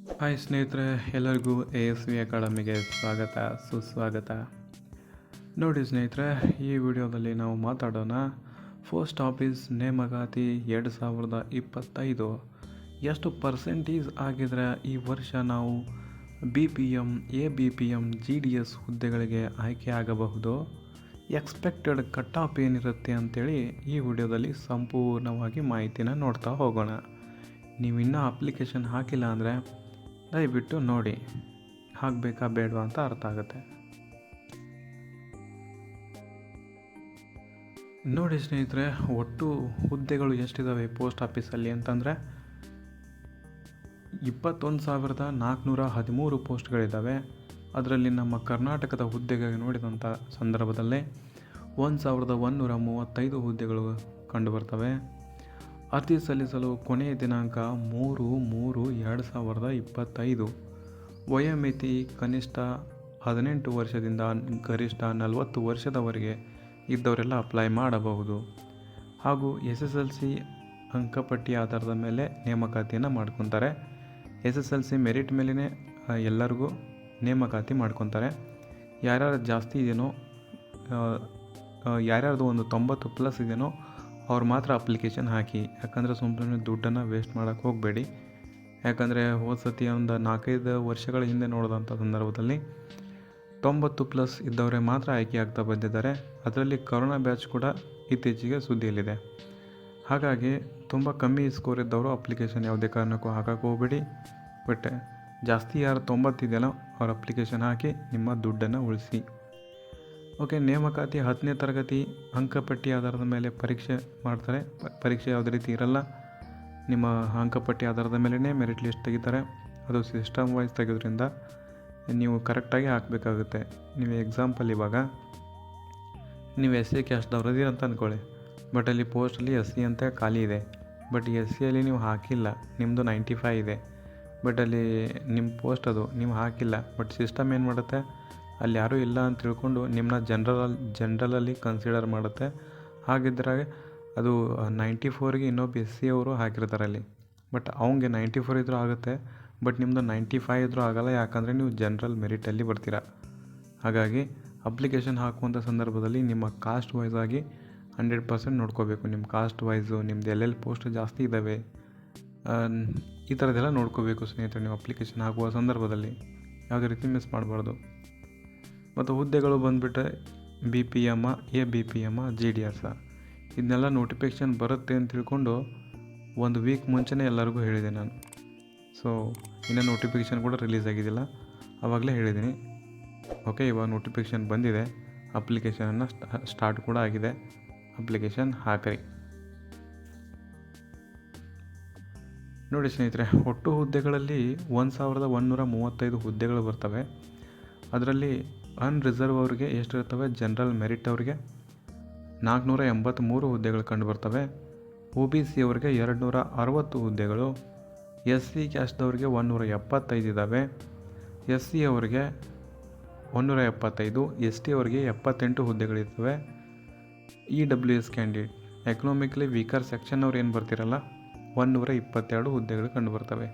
Hi ಸ್ನೇಹಿತರೆ, ಎಲ್ಲರಿಗೂ ASV ಅಕಾಡೆಮಿಗೆ ಸ್ವಾಗತ ಸುಸ್ವಾಗತ. ನೋಡಿ ಸ್ನೇಹಿತರೆ, ಈ ವಿಡಿಯೋದಲ್ಲಿ ನಾವು ಮಾತಾಡೋಣ ಪೋಸ್ಟ್ ಆಫೀಸ್ ನೇಮಕಾತಿ 2025 ಎಷ್ಟು ಪರ್ಸೆಂಟೇಜ್ ಆಗಿದ್ರೆ ಈ ವರ್ಷ ನಾವು BPM, ABPM, GDS ಹುದ್ದೆಗಳಿಗೆ ಆಯ್ಕೆ ಆಗಬಹುದು, ಎಕ್ಸ್ಪೆಕ್ಟೆಡ್ ಕಟ್ ಆಫ್ ಏನಿರುತ್ತೆ ಅಂತೇಳಿ ಈ ವಿಡಿಯೋದಲ್ಲಿ ಸಂಪೂರ್ಣವಾಗಿ ಮಾಹಿತಿನ ನೋಡ್ತಾ ಹೋಗೋಣ. ನೀವು ಇನ್ನೂ ಅಪ್ಲಿಕೇಶನ್ ಹಾಕಿಲ್ಲ ಅಂದರೆ ದಯವಿಟ್ಟು ನೋಡಿ, ಹಾಕಬೇಕಾ ಬೇಡವಾ ಅಂತ ಅರ್ಥ ಆಗುತ್ತೆ. ನೋಡಿ ಸ್ನೇಹಿತರೆ, ಒಟ್ಟು ಹುದ್ದೆಗಳು ಎಷ್ಟಿದ್ದಾವೆ ಪೋಸ್ಟ್ ಆಫೀಸಲ್ಲಿ ಅಂತಂದರೆ 21,413 ಪೋಸ್ಟ್ಗಳಿದ್ದಾವೆ. ಅದರಲ್ಲಿ ನಮ್ಮ ಕರ್ನಾಟಕದ ಹುದ್ದೆಗೆ ನೋಡಿದಂಥ ಸಂದರ್ಭದಲ್ಲೇ 1,135 ಹುದ್ದೆಗಳು ಕಂಡುಬರ್ತವೆ. ಅರ್ಜಿ ಸಲ್ಲಿಸಲು ಕೊನೆಯ ದಿನಾಂಕ 3/3/2025. ವಯೋಮಿತಿ ಕನಿಷ್ಠ 18 ವರ್ಷದಿಂದ ಗರಿಷ್ಠ 40 ವರ್ಷದವರೆಗೆ ಇದ್ದವರೆಲ್ಲ ಅಪ್ಲೈ ಮಾಡಬಹುದು. ಹಾಗೂ SSLC ಅಂಕಪಟ್ಟಿ ಆಧಾರದ ಮೇಲೆ ನೇಮಕಾತಿಯನ್ನು ಮಾಡ್ಕೊತಾರೆ. SSLC ಮೆರಿಟ್ ಮೇಲೇ ಎಲ್ಲರಿಗೂ ನೇಮಕಾತಿ ಮಾಡ್ಕೊತಾರೆ. ಯಾರ್ಯಾರು ಜಾಸ್ತಿ ಇದೆಯೋ, ಯಾರ್ಯಾರ್ದು ಒಂದು 90+ ಇದೆಯೋ ಅವ್ರು ಮಾತ್ರ ಅಪ್ಲಿಕೇಶನ್ ಹಾಕಿ. ಯಾಕಂದರೆ ಸುಮ್ಮನೆ ದುಡ್ಡನ್ನು ವೇಸ್ಟ್ ಮಾಡೋಕ್ಕೆ ಹೋಗಬೇಡಿ. ಯಾಕಂದರೆ ಹೋದ ಸತಿ ಒಂದು 4-5 ವರ್ಷಗಳ ಹಿಂದೆ ನೋಡಿದಂಥ ಸಂದರ್ಭದಲ್ಲಿ 90+ ಇದ್ದವರೇ ಮಾತ್ರ ಆಯ್ಕೆ ಆಗ್ತಾ ಬಂದಿದ್ದಾರೆ. ಅದರಲ್ಲಿ ಕರೋನಾ ಬ್ಯಾಚ್ ಕೂಡ ಇತ್ತೀಚೆಗೆ ಸುದ್ದಿಯಲ್ಲಿದೆ. ಹಾಗಾಗಿ ತುಂಬ ಕಮ್ಮಿ ಸ್ಕೋರ್ ಇದ್ದವರು ಅಪ್ಲಿಕೇಶನ್ ಯಾವುದೇ ಕಾರಣಕ್ಕೂ ಹಾಕಕ್ಕೆ ಹೋಗಬೇಡಿ. ಬಟ್ ಜಾಸ್ತಿ ಯಾರು 90 ಇದೆಯೋ ಅವ್ರ ಅಪ್ಲಿಕೇಶನ್ ಹಾಕಿ ನಿಮ್ಮ ದುಡ್ಡನ್ನು ಉಳಿಸಿ. ಓಕೆ, ನೇಮಕಾತಿ 10ನೇ ತರಗತಿ ಅಂಕಪಟ್ಟಿ ಆಧಾರದ ಮೇಲೆ ಪರೀಕ್ಷೆ ಮಾಡ್ತಾರೆ. ಪರೀಕ್ಷೆ ಯಾವುದೇ ರೀತಿ ಇರಲ್ಲ. ನಿಮ್ಮ ಅಂಕಪಟ್ಟಿ ಆಧಾರದ ಮೇಲೇ ಮೆರಿಟ್ ಲಿಸ್ಟ್ ತೆಗಿತಾರೆ. ಅದು ಸಿಸ್ಟಮ್ ವೈಸ್ ತೆಗೆಯೋದ್ರಿಂದ ನೀವು ಕರೆಕ್ಟಾಗಿ ಹಾಕಬೇಕಾಗುತ್ತೆ. ನೀವು ಎಕ್ಸಾಂಪಲ್ ಇವಾಗ ನೀವು SC ಕ್ಯಾಸ್ಟ್ದವ್ರು ಇದೀರ ಅಂತ ಅಂದ್ಕೊಳ್ಳಿ. ಬಟ್ ಅಲ್ಲಿ ಪೋಸ್ಟಲ್ಲಿ SC ಅಂತ ಖಾಲಿ ಇದೆ. ಬಟ್ SCಯಲ್ಲಿ ನೀವು ಹಾಕಿಲ್ಲ, ನಿಮ್ಮದು 95 ಇದೆ. ಬಟ್ ಅಲ್ಲಿ ನಿಮ್ಮ ಪೋಸ್ಟ್ ಅದು ನೀವು ಹಾಕಿಲ್ಲ. ಬಟ್ ಸಿಸ್ಟಮ್ ಏನು ಮಾಡುತ್ತೆ, ಅಲ್ಲಿ ಯಾರೂ ಇಲ್ಲ ಅಂತ ತಿಳ್ಕೊಂಡು ನಿಮ್ಮನ್ನ ಜನರಲಲ್ಲಿ ಕನ್ಸಿಡರ್ ಮಾಡುತ್ತೆ. ಹಾಗಿದ್ದರೆ ಅದು 94ಗೆ ಇನ್ನೊಬ್ಬ SC ಅವರು ಹಾಕಿರ್ತಾರೆ ಅಲ್ಲಿ. ಬಟ್ ಅವಂಗೆ 94 ಇದ್ರೂ ಆಗುತ್ತೆ. ಬಟ್ ನಿಮ್ಮದು 95 ಇದ್ರೂ ಆಗಲ್ಲ. ಯಾಕಂದರೆ ನೀವು ಜನರಲ್ ಮೆರಿಟಲ್ಲಿ ಬರ್ತೀರ. ಹಾಗಾಗಿ ಅಪ್ಲಿಕೇಶನ್ ಹಾಕುವಂಥ ಸಂದರ್ಭದಲ್ಲಿ ನಿಮ್ಮ ಕಾಸ್ಟ್ ವೈಸ್ ಆಗಿ 100% ನೋಡ್ಕೋಬೇಕು. ನಿಮ್ಮ ಕಾಸ್ಟ್ ವೈಸು, ನಿಮ್ಮದು ಎಲ್ಲೆಲ್ಲಿ ಪೋಸ್ಟ್ ಜಾಸ್ತಿ ಇದ್ದಾವೆ, ಈ ಥರದ್ದೆಲ್ಲ ನೋಡ್ಕೋಬೇಕು ಸ್ನೇಹಿತರೆ. ನೀವು ಅಪ್ಲಿಕೇಶನ್ ಹಾಕುವ ಸಂದರ್ಭದಲ್ಲಿ ಯಾವುದೇ ರೀತಿ ಮಿಸ್ ಮಾಡಬಾರ್ದು. ಮತ್ತು ಹುದ್ದೆಗಳು ಬಂದುಬಿಟ್ರೆ BPM, ABPM, GDS ಇದನ್ನೆಲ್ಲ ನೋಟಿಫಿಕೇಷನ್ ಬರುತ್ತೆ ಅಂತ ತಿಳ್ಕೊಂಡು 1 ವೀಕ್ ಮುಂಚೆನೇ ಎಲ್ಲರಿಗೂ ಹೇಳಿದೆ ನಾನು. ಸೊ ಇನ್ನೂ ನೋಟಿಫಿಕೇಷನ್ ಕೂಡ ರಿಲೀಸ್ ಆಗಿದ್ದಿಲ್ಲ, ಆವಾಗಲೇ ಹೇಳಿದ್ದೀನಿ. ಓಕೆ, ಇವಾಗ ನೋಟಿಫಿಕೇಷನ್ ಬಂದಿದೆ. ಅಪ್ಲಿಕೇಶನನ್ನು ಸ್ಟಾರ್ಟ್ ಕೂಡ ಆಗಿದೆ. ಅಪ್ಲಿಕೇಶನ್ ಹಾಕಿರಿ. ನೋಡಿ ಸ್ನೇಹಿತರೆ, ಒಟ್ಟು ಹುದ್ದೆಗಳಲ್ಲಿ 1,135 ಹುದ್ದೆಗಳು ಬರ್ತವೆ. ಅದರಲ್ಲಿ ಅನ್ರಿಸರ್ವ್ ಅವ್ರಿಗೆ ಎಷ್ಟಿರ್ತವೆ, ಜನರಲ್ ಮೆರಿಟ್ ಅವ್ರಿಗೆ 483 ಹುದ್ದೆಗಳು ಕಂಡು ಬರ್ತವೆ. OBC ಅವ್ರಿಗೆ 260 ಹುದ್ದೆಗಳು, SC ಕ್ಯಾಸ್ಟ್ದವ್ರಿಗೆ 175 ಇದ್ದಾವೆ, SC ಅವ್ರಿಗೆ 175, ST ಅವ್ರಿಗೆ 78 ಹುದ್ದೆಗಳಿರ್ತವೆ. EWS candidate, economically weaker section ಅವ್ರು ಏನು ಬರ್ತಿರಲ್ಲ, 122 ಹುದ್ದೆಗಳು ಕಂಡು ಬರ್ತವೆ.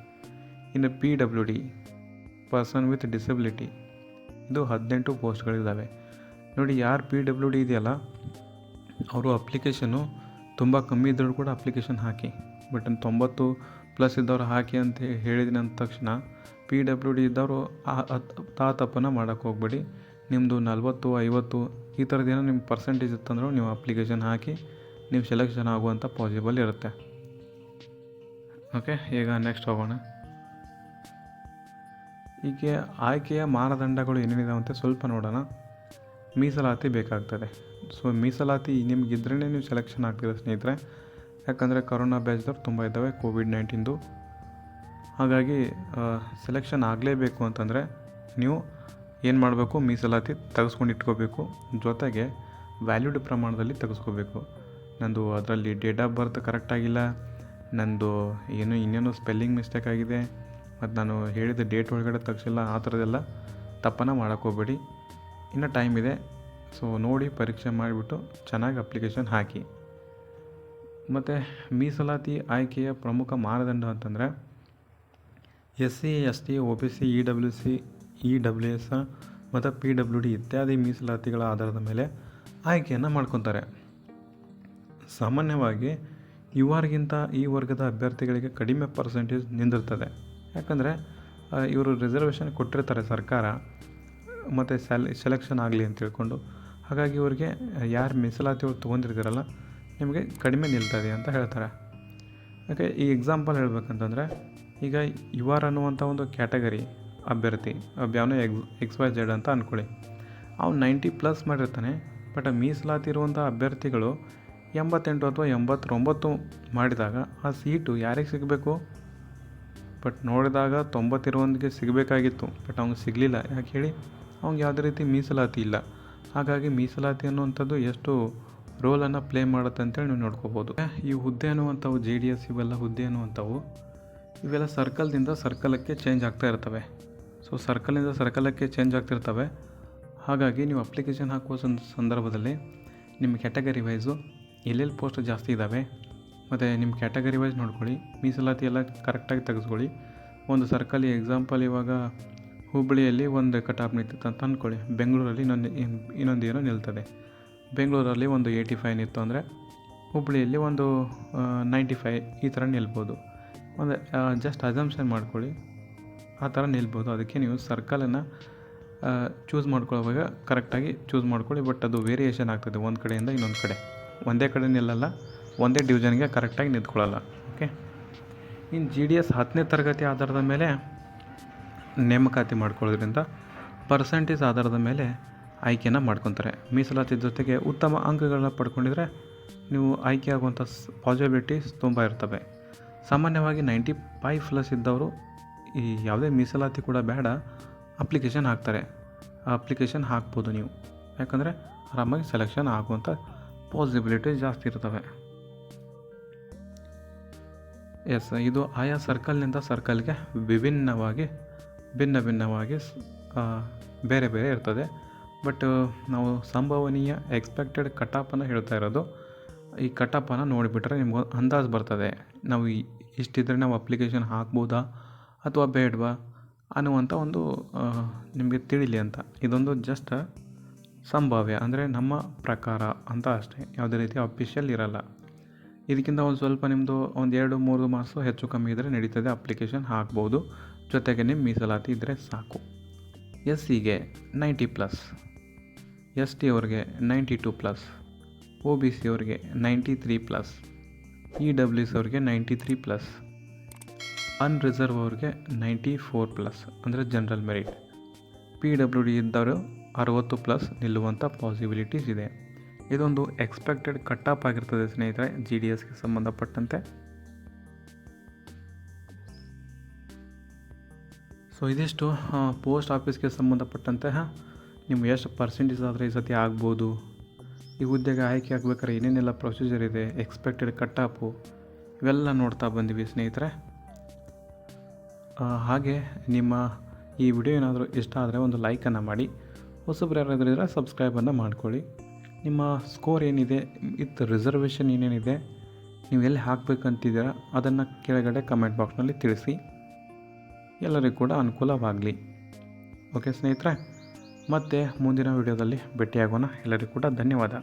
ಇನ್ನು PWD, ಪರ್ಸನ್ ವಿತ್ ಡಿಸಬಿಲಿಟಿ, ಇದು 18 ಪೋಸ್ಟ್ಗಳಿದ್ದಾವೆ. ನೋಡಿ, ಯಾರು PWD ಇದೆಯಲ್ಲ ಅವರು ಅಪ್ಲಿಕೇಶನ್ನು ತುಂಬ ಕಮ್ಮಿ ಇದ್ದರೂ ಕೂಡ ಅಪ್ಲಿಕೇಶನ್ ಹಾಕಿ. ಬಟ್ 90+ ಇದ್ದವ್ರು ಹಾಕಿ ಅಂತ ಹೇಳಿದಿನ ಅಂದ ತಕ್ಷಣ PWD ಇದ್ದವರು ಆ ತಪ್ಪನ್ನು ಮಾಡೋಕ್ಕೆ ಹೋಗಬೇಡಿ. ನಿಮ್ಮದು 40, 50 ಈ ಥರದ್ದೇನೋ ನಿಮ್ಮ ಪರ್ಸೆಂಟೇಜ್ ಇತ್ತಂದ್ರೂ ನೀವು ಅಪ್ಲಿಕೇಶನ್ ಹಾಕಿ, ನೀವು ಸೆಲೆಕ್ಷನ್ ಆಗುವಂಥ ಪಾಸಿಬಲ್ ಇರುತ್ತೆ. ಓಕೆ, ಈಗ ನೆಕ್ಸ್ಟ್ ಹೋಗೋಣ. ಹೀಗೆ ಆಯ್ಕೆಯ ಮಾನದಂಡಗಳು ಏನೇನಿದಾವಂತೆ ಸ್ವಲ್ಪ ನೋಡೋಣ. ಮೀಸಲಾತಿ ಬೇಕಾಗ್ತದೆ. ಸೊ ಮೀಸಲಾತಿ ನಿಮಗಿದ್ರೇ ನೀವು ಸೆಲೆಕ್ಷನ್ ಆಗ್ತೀರ ಸ್ನೇಹಿತರೆ. ಯಾಕಂದರೆ ಕರೋನಾ ಬ್ಯಾಚ್ದವ್ರು ತುಂಬ ಇದ್ದಾವೆ, COVID-19. ಹಾಗಾಗಿ ಸೆಲೆಕ್ಷನ್ ಆಗಲೇಬೇಕು ಅಂತಂದರೆ ನೀವು ಏನು ಮಾಡಬೇಕು, ಮೀಸಲಾತಿ ತೆಗೆಸ್ಕೊಂಡು ಇಟ್ಕೋಬೇಕು. ಜೊತೆಗೆ ವ್ಯಾಲ್ಯೂಡ್ ಪ್ರಮಾಣದಲ್ಲಿ ತೆಗೆಸ್ಕೋಬೇಕು. ನಂದು ಅದರಲ್ಲಿ ಡೇಟ್ ಆಫ್ ಬರ್ತ್ ಕರೆಕ್ಟಾಗಿಲ್ಲ, ನಂದು ಇನ್ನೇನು ಸ್ಪೆಲ್ಲಿಂಗ್ ಮಿಸ್ಟೇಕ್ ಆಗಿದೆ, ಮತ್ತು ನಾನು ಹೇಳಿದ ಡೇಟ್ ಒಳಗಡೆ ತೆಗ್ಸಿಲ್ಲ, ಆ ಥರದ್ದೆಲ್ಲ ತಪ್ಪನ್ನು ಮಾಡೋಕ್ಕೋಗ್ಬೇಡಿ. ಇನ್ನೂ ಟೈಮ್ ಇದೆ. ಸೊ ನೋಡಿ ಪರೀಕ್ಷೆ ಮಾಡಿಬಿಟ್ಟು ಚೆನ್ನಾಗಿ ಅಪ್ಲಿಕೇಶನ್ ಹಾಕಿ. ಮತ್ತು ಮೀಸಲಾತಿ ಆಯ್ಕೆಯ ಪ್ರಮುಖ ಮಾನದಂಡ ಅಂತಂದರೆ SC ST OBC EWC EWS ಮತ್ತು PWD ಇತ್ಯಾದಿ ಮೀಸಲಾತಿಗಳ ಆಧಾರದ ಮೇಲೆ ಆಯ್ಕೆಯನ್ನು ಮಾಡ್ಕೊತಾರೆ. ಸಾಮಾನ್ಯವಾಗಿ ಯುವರಿಗಿಂತ ಈ ವರ್ಗದ ಅಭ್ಯರ್ಥಿಗಳಿಗೆ ಕಡಿಮೆ ಪರ್ಸೆಂಟೇಜ್ ನಿಂದಿರ್ತದೆ. ಯಾಕಂದರೆ ಇವರು ರಿಸರ್ವೇಷನ್ ಕೊಟ್ಟಿರ್ತಾರೆ ಸರ್ಕಾರ, ಮತ್ತು ಸೆಲೆಕ್ಷನ್ ಆಗಲಿ ಅಂತ ತಿಳ್ಕೊಂಡು. ಹಾಗಾಗಿ ಇವ್ರಿಗೆ ಯಾರು ಮೀಸಲಾತಿಗಳು ತೊಗೊಂಡಿರ್ತೀರಲ್ಲ ನಿಮಗೆ ಕಡಿಮೆ ನಿಲ್ತದೆ ಅಂತ ಹೇಳ್ತಾರೆ. ಓಕೆ, ಈ ಎಕ್ಸಾಂಪಲ್ ಹೇಳ್ಬೇಕಂತಂದರೆ ಈಗ ಯುವರ್ ಅನ್ನುವಂಥ ಒಂದು ಕ್ಯಾಟಗರಿ ಅಭ್ಯರ್ಥಿ ಯಾವನೋ XYZ ಅಂತ ಅಂದ್ಕೊಳ್ಳಿ. ಅವ್ನು 90+ ಮಾಡಿರ್ತಾನೆ. ಬಟ್ ಮೀಸಲಾತಿ ಇರುವಂಥ ಅಭ್ಯರ್ಥಿಗಳು 88 ಅಥವಾ 89 ಮಾಡಿದಾಗ ಆ ಸೀಟು ಯಾರಿಗೆ ಸಿಗಬೇಕು? ಬಟ್ ನೋಡಿದಾಗ 90 ಇರುವಂಥಗೆ ಸಿಗಬೇಕಾಗಿತ್ತು, ಬಟ್ ಅವ್ನಿಗೆ ಸಿಗಲಿಲ್ಲ. ಯಾಕೆ ಹೇಳಿ? ಅವ್ನಿಗೆ ಯಾವುದೇ ರೀತಿ ಮೀಸಲಾತಿ ಇಲ್ಲ. ಹಾಗಾಗಿ ಮೀಸಲಾತಿ ಅನ್ನುವಂಥದ್ದು ಎಷ್ಟು ರೋಲನ್ನು ಪ್ಲೇ ಮಾಡುತ್ತೆ ಅಂತೇಳಿ ನೀವು ನೋಡ್ಕೋಬೋದು. ಈ ಹುದ್ದೆ ಅನ್ನುವಂಥವು JDS ಇವೆಲ್ಲ ಹುದ್ದೆ ಅನ್ನುವಂಥವು ಇವೆಲ್ಲ ಸರ್ಕಲ್ದಿಂದ ಸರ್ಕಲಕ್ಕೆ ಚೇಂಜ್ ಆಗ್ತಾ ಇರ್ತವೆ. ಸೊ ಸರ್ಕಲಿಂದ ಸರ್ಕಲಕ್ಕೆ ಚೇಂಜ್ ಆಗ್ತಿರ್ತವೆ. ಹಾಗಾಗಿ ನೀವು ಅಪ್ಲಿಕೇಶನ್ ಹಾಕುವ ಸಂದರ್ಭದಲ್ಲಿ ನಿಮ್ಮ ಕ್ಯಾಟಗರಿ ವೈಸು ಎಲ್ಲೆಲ್ಲಿ ಪೋಸ್ಟ್ ಜಾಸ್ತಿ ಇದ್ದಾವೆ ಮತ್ತು ನಿಮ್ಮ ಕ್ಯಾಟಗರಿ ವೈಸ್ ನೋಡ್ಕೊಳ್ಳಿ. ಮೀಸಲಾತಿ ಎಲ್ಲ ಕರೆಕ್ಟಾಗಿ ತೆಗೆಸ್ಕೊಳ್ಳಿ. ಒಂದು ಸರ್ಕಲ್ ಎಕ್ಸಾಂಪಲ್ ಇವಾಗ ಹುಬ್ಬಳ್ಳಿಯಲ್ಲಿ ಒಂದು ಕಟಾಪ್ ನಿಂತಿತ್ತು ಅಂತ ಅಂದ್ಕೊಳ್ಳಿ. ಬೆಂಗಳೂರಲ್ಲಿ ಇನ್ನೊಂದು ಏನೋ ನಿಲ್ತದೆ. ಬೆಂಗಳೂರಲ್ಲಿ ಒಂದು 85 ನಿಂತು ಅಂದರೆ ಹುಬ್ಬಳ್ಳಿಯಲ್ಲಿ ಒಂದು 95 ಈ ಥರ ನಿಲ್ಬೋದು. ಒಂದು ಜಸ್ಟ್ ಅಸಂಪ್ಷನ್ ಮಾಡ್ಕೊಳ್ಳಿ, ಆ ಥರ ನಿಲ್ಬೋದು. ಅದಕ್ಕೆ ನೀವು ಸರ್ಕಲನ್ನು ಚೂಸ್ ಮಾಡ್ಕೊಳ್ಳುವಾಗ ಕರೆಕ್ಟಾಗಿ ಚೂಸ್ ಮಾಡ್ಕೊಳ್ಳಿ. ಬಟ್ ಅದು ವೇರಿಯೇಷನ್ ಆಗ್ತದೆ ಒಂದು ಕಡೆಯಿಂದ ಇನ್ನೊಂದು ಕಡೆ. ಒಂದೇ ಕಡೆ ನಿಲ್ಲಲ್ಲ, ಒಂದೇ ಡಿವಿಷನ್ಗೆ ಕರೆಕ್ಟಾಗಿ ನಿಂತ್ಕೊಳ್ಳಲ್ಲ. ಓಕೆ, ಇನ್ನು GDS 10ನೇ ತರಗತಿ ಆಧಾರದ ಮೇಲೆ ನೇಮಕಾತಿ ಮಾಡ್ಕೊಳ್ಳೋದ್ರಿಂದ ಪರ್ಸೆಂಟೇಜ್ ಆಧಾರದ ಮೇಲೆ ಆಯ್ಕೆನ ಮಾಡ್ಕೊತಾರೆ. ಮೀಸಲಾತಿ ಜೊತೆಗೆ ಉತ್ತಮ ಅಂಕಗಳನ್ನ ಪಡ್ಕೊಂಡಿದ್ರೆ ನೀವು ಆಯ್ಕೆ ಆಗುವಂಥ ಪಾಸಿಬಿಲಿಟೀಸ್ ತುಂಬ ಇರ್ತವೆ. ಸಾಮಾನ್ಯವಾಗಿ 95+ ಇದ್ದವರು ಈ ಯಾವುದೇ ಮೀಸಲಾತಿ ಕೂಡ ಬೇಡ ಅಪ್ಲಿಕೇಶನ್ ಹಾಕ್ತಾರೆ. ಆ ಅಪ್ಲಿಕೇಶನ್ ಹಾಕ್ಬೋದು ನೀವು, ಯಾಕಂದರೆ ಆರಾಮಾಗಿ ಸೆಲೆಕ್ಷನ್ ಆಗುವಂಥ ಪಾಸಿಬಿಲಿಟೀಸ್ ಜಾಸ್ತಿ ಇರ್ತವೆ. ಇದು ಆಯಾ ಸರ್ಕಲ್ನಿಂದ ಸರ್ಕಲ್ಗೆ ಭಿನ್ನ ಭಿನ್ನವಾಗಿ ಬೇರೆ ಬೇರೆ ಇರ್ತದೆ. ಬಟ್ ನಾವು ಸಂಭವನೀಯ ಎಕ್ಸ್ಪೆಕ್ಟೆಡ್ ಕಟಾಪನ್ನು ಹೇಳ್ತಾ ಇರೋದು. ಈ ಕಟಾಪನ್ನು ನೋಡಿಬಿಟ್ರೆ ನಿಮ್ಗೆ ಅಂದಾಜು ಬರ್ತದೆ, ನಾವು ಇಷ್ಟಿದ್ರೆ ನಾವು ಅಪ್ಲಿಕೇಶನ್ ಹಾಕ್ಬೋದಾ ಅಥವಾ ಬೇಡವಾ ಅನ್ನುವಂಥ ಒಂದು ನಿಮಗೆ ತಿಳಿಲಿ ಅಂತ. ಇದೊಂದು ಜಸ್ಟ್ ಸಂಭಾವ್ಯ, ಅಂದರೆ ನಮ್ಮ ಪ್ರಕಾರ ಅಂತ ಅಷ್ಟೇ, ಯಾವುದೇ ರೀತಿ ಅಫಿಷಿಯಲ್ ಇರಲ್ಲ. ಇದಕ್ಕಿಂತ ಒಂದು ಸ್ವಲ್ಪ ನಿಮ್ಮದು ಒಂದು 2-3 ಮಾರ್ಕ್ಸು ಹೆಚ್ಚು ಕಮ್ಮಿ ಇದ್ದರೆ ನಡೀತದೆ, ಅಪ್ಲಿಕೇಶನ್ ಹಾಕ್ಬೋದು. ಜೊತೆಗೆ ನಿಮ್ಮ ಮೀಸಲಾತಿ ಇದ್ದರೆ ಸಾಕು. SCಗೆ 90+, ST ಅವ್ರಿಗೆ 92+, OBC ಅವ್ರಿಗೆ 93+, EWS ಅವ್ರಿಗೆ 93+, ಅನ್ರಿಸರ್ವ್ ಅವ್ರಿಗೆ 94+, ಅಂದರೆ ಜನರಲ್ ಮೆರಿಟ್. PWD ಇದ್ದವರು 60+ ನಿಲ್ಲುವಂಥ ಪಾಸಿಬಿಲಿಟೀಸ್ ಇದೆ. ಇದೊಂದು ಎಕ್ಸ್ಪೆಕ್ಟೆಡ್ ಕಟ್ಟಾಪ್ ಆಗಿರ್ತದೆ ಸ್ನೇಹಿತರೆ GDSಗೆ ಸಂಬಂಧಪಟ್ಟಂತೆ. ಸೊ ಇದಿಷ್ಟು ಪೋಸ್ಟ್ ಆಫೀಸ್ಗೆ ಸಂಬಂಧಪಟ್ಟಂತೆ ನಿಮ್ಗೆ ಎಷ್ಟು ಪರ್ಸೆಂಟೇಜ್ ಆದರೆ ಈ ಸತಿ ಆಗ್ಬೋದು, ಈ ಹುದ್ದೆಗೆ ಆಯ್ಕೆ ಆಗ್ಬೇಕಾದ್ರೆ ಏನೇನೆಲ್ಲ ಪ್ರೊಸೀಜರ್ ಇದೆ, ಎಕ್ಸ್ಪೆಕ್ಟೆಡ್ ಕಟ್ಟಾಪು, ಇವೆಲ್ಲ ನೋಡ್ತಾ ಬಂದಿವಿ ಸ್ನೇಹಿತರೆ. ಹಾಗೆ ನಿಮ್ಮ ಈ ವಿಡಿಯೋ ಏನಾದರೂ ಇಷ್ಟ ಆದರೆ ಒಂದು ಲೈಕನ್ನು ಮಾಡಿ, ಹೊಸಬ್ರು ಯಾರಾದರೂ ಇದ್ದರೆ ಸಬ್ಸ್ಕ್ರೈಬನ್ನು ಮಾಡ್ಕೊಳ್ಳಿ. ನಿಮ್ಮ ಸ್ಕೋರ್ ಏನಿದೆ, ರಿಸರ್ವೇಷನ್ ಏನೇನಿದೆ, ನೀವು ಎಲ್ಲಿ ಹಾಕಬೇಕಂತಿದ್ದೀರಾ ಅದನ್ನು ಕೆಳಗಡೆ ಕಮೆಂಟ್ ಬಾಕ್ಸ್ನಲ್ಲಿ ತಿಳಿಸಿ. ಎಲ್ಲರಿಗೂ ಕೂಡ ಅನುಕೂಲವಾಗಲಿ. ಓಕೆ ಸ್ನೇಹಿತರೆ, ಮತ್ತೆ ಮುಂದಿನ ವಿಡಿಯೋದಲ್ಲಿ ಭೇಟಿಯಾಗೋಣ. ಎಲ್ಲರಿಗೂ ಕೂಡ ಧನ್ಯವಾದ.